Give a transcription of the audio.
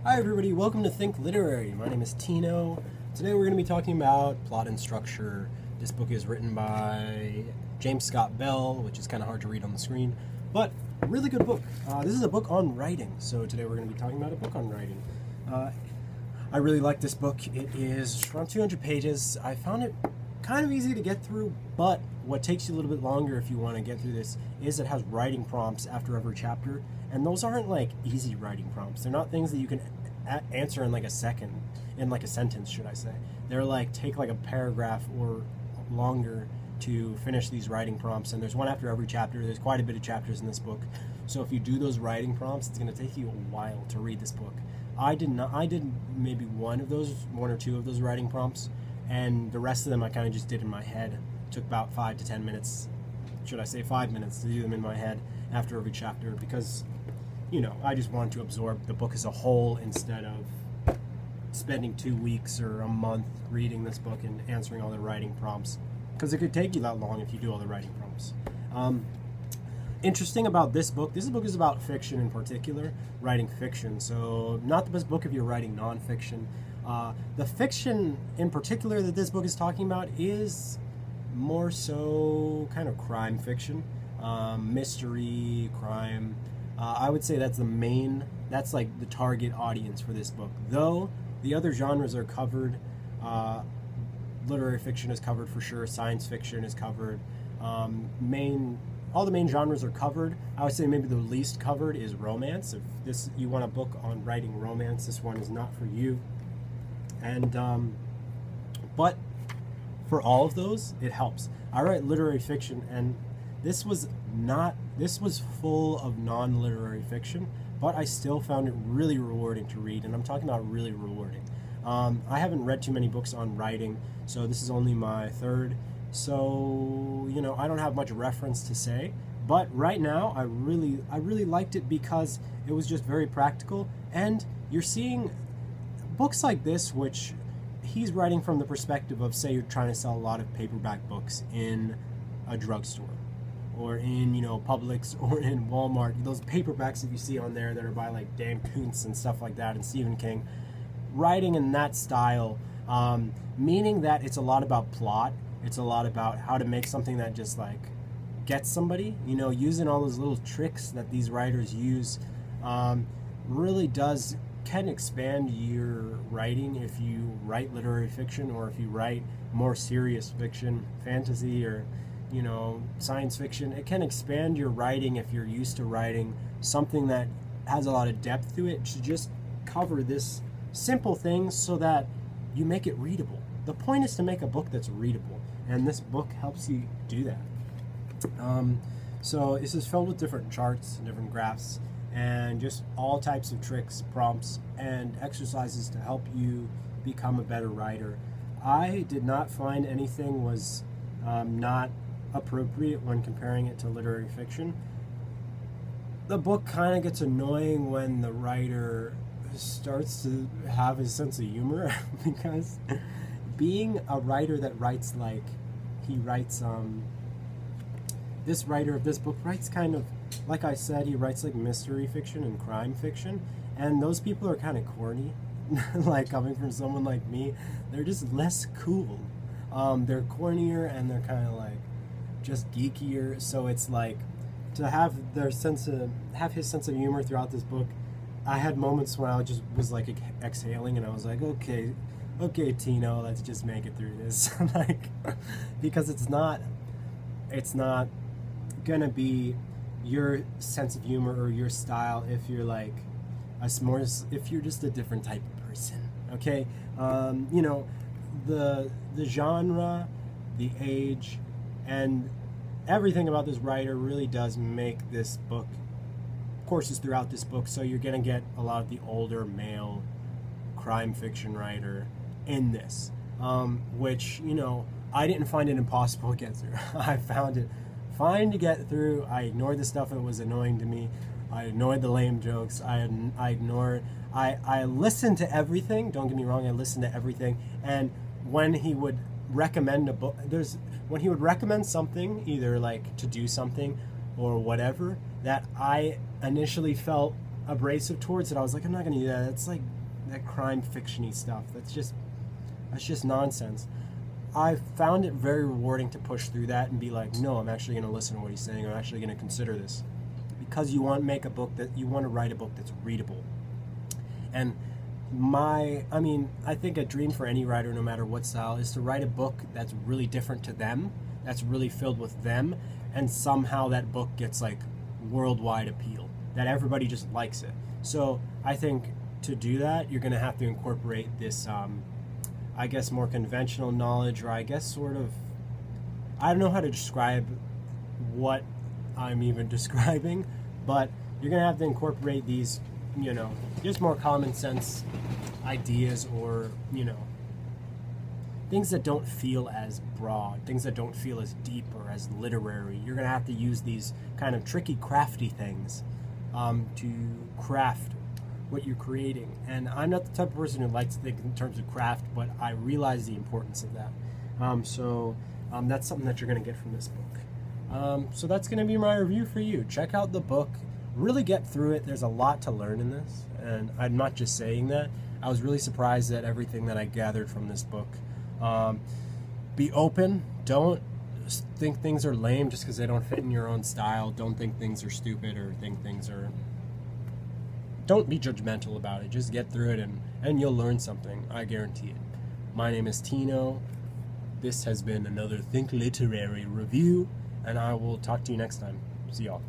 Hi everybody, welcome to Think Literary. My name is Tino. Today we're going to be talking about plot and structure. This book is written by James Scott Bell, which is kind of hard to read on the screen, but a really good book. This is a book on writing, so today we're going to be talking about a book on writing. I really like this book. It is around 200 pages. I found it kind of easy to get through, but what takes you a little bit longer if you want to get through this is it has writing prompts after every chapter, and those aren't like easy writing prompts. They're not things that you can answer in like a second, in like a sentence, should I say. They're like, take like a paragraph or longer to finish these writing prompts, and there's one after every chapter. There's quite a bit of chapters in this book, so if you do those writing prompts, it's going to take you a while to read this book. I did maybe one or two of those writing prompts, and the rest of them I kind of just did in my head. It took about 5 to 10 minutes, should I say 5 minutes, to do them in my head after every chapter, because, you know, I just wanted to absorb the book as a whole instead of spending 2 weeks or a month reading this book and answering all the writing prompts, because it could take you that long if you do all the writing prompts. Interesting about this book is about fiction in particular, writing fiction, so not the best book if you're writing nonfiction. The fiction in particular that this book is talking about is more so kind of crime fiction, mystery, crime. I would say that's like the target audience for this book, though the other genres are covered. Literary fiction is covered for sure, science fiction is covered, all the main genres are covered. I would say maybe the least covered is romance. If you want a book on writing romance, this one is not for you. And but for all of those, it helps. I write literary fiction, and this was full of non-literary fiction, but I still found it really rewarding to read, and I'm talking about really rewarding. I haven't read too many books on writing, so this is only my third. So, you know, I don't have much reference to say, but right now I really liked it because it was just very practical, and you're seeing books like this, which he's writing from the perspective of, say you're trying to sell a lot of paperback books in a drugstore, or in, you know, Publix, or in Walmart, those paperbacks that you see on there that are by like Dan Kuntz and stuff like that, and Stephen King. Writing in that style, meaning that it's a lot about plot. It's a lot about how to make something that just like gets somebody, you know, using all those little tricks that these writers use, really can expand your writing if you write literary fiction, or if you write more serious fiction, fantasy, or, you know, science fiction. It can expand your writing if you're used to writing something that has a lot of depth to it, to just cover this simple thing so that you make it readable. The point is to make a book that's readable, and this book helps you do that. So this is filled with different charts and different graphs, and just all types of tricks, prompts, and exercises to help you become a better writer. I did not find anything was not appropriate when comparing it to literary fiction. The book kind of gets annoying when the writer starts to have his sense of humor, because being a writer that writes like he writes, this writer of this book writes kind of, like I said, he writes like mystery fiction and crime fiction, and those people are kind of corny. Like, coming from someone like me, they're just less cool. They're cornier, and they're kind of like just geekier. So it's like, to have his sense of humor throughout this book. I had moments when I just was like exhaling, and I was like, okay, Tino, let's just make it through this. Like, because it's not gonna be your sense of humor or your style if you're like if you're just a different type of person. Okay, you know, the genre, the age, and everything about this writer really does make this book, courses throughout this book, so you're gonna get a lot of the older male crime fiction writer in this, which, you know, I didn't find it impossible to get through. I found it fine to get through. I ignored the stuff that was annoying to me. I ignored the lame jokes. I listened to everything. Don't get me wrong, I listened to everything. And when he would recommend a book, when he would recommend something, either like to do something or whatever, that I initially felt abrasive towards it, I was like, I'm not going to do that. It's like that crime fiction-y stuff. That's just nonsense. I found it very rewarding to push through that and be like, no, I'm actually going to listen to what he's saying. I'm actually going to consider this, because you want to make a book that you want to write a book that's readable. And I think a dream for any writer, no matter what style, is to write a book that's really different to them, that's really filled with them, and somehow that book gets like worldwide appeal, that everybody just likes it. So I think to do that, you're going to have to incorporate this, I guess, more conventional knowledge, or I guess sort of, I don't know how to describe what I'm even describing, but you're going to have to incorporate these, just more common sense ideas, or, things that don't feel as broad, things that don't feel as deep or as literary. You're going to have to use these kind of tricky, crafty things to craft what you're creating. And I'm not the type of person who likes to think in terms of craft, but I realize the importance of that. So that's something that you're going to get from this book. So that's going to be my review for you. Check out the book. Really get through it. There's a lot to learn in this, and I'm not just saying that. I was really surprised at everything that I gathered from this book. Be open. Don't think things are lame just because they don't fit in your own style. Don't think things are stupid, or think things are... Don't be judgmental about it. Just get through it, and you'll learn something. I guarantee it. My name is Tino. This has been another Think Literary review, and I will talk to you next time. See y'all.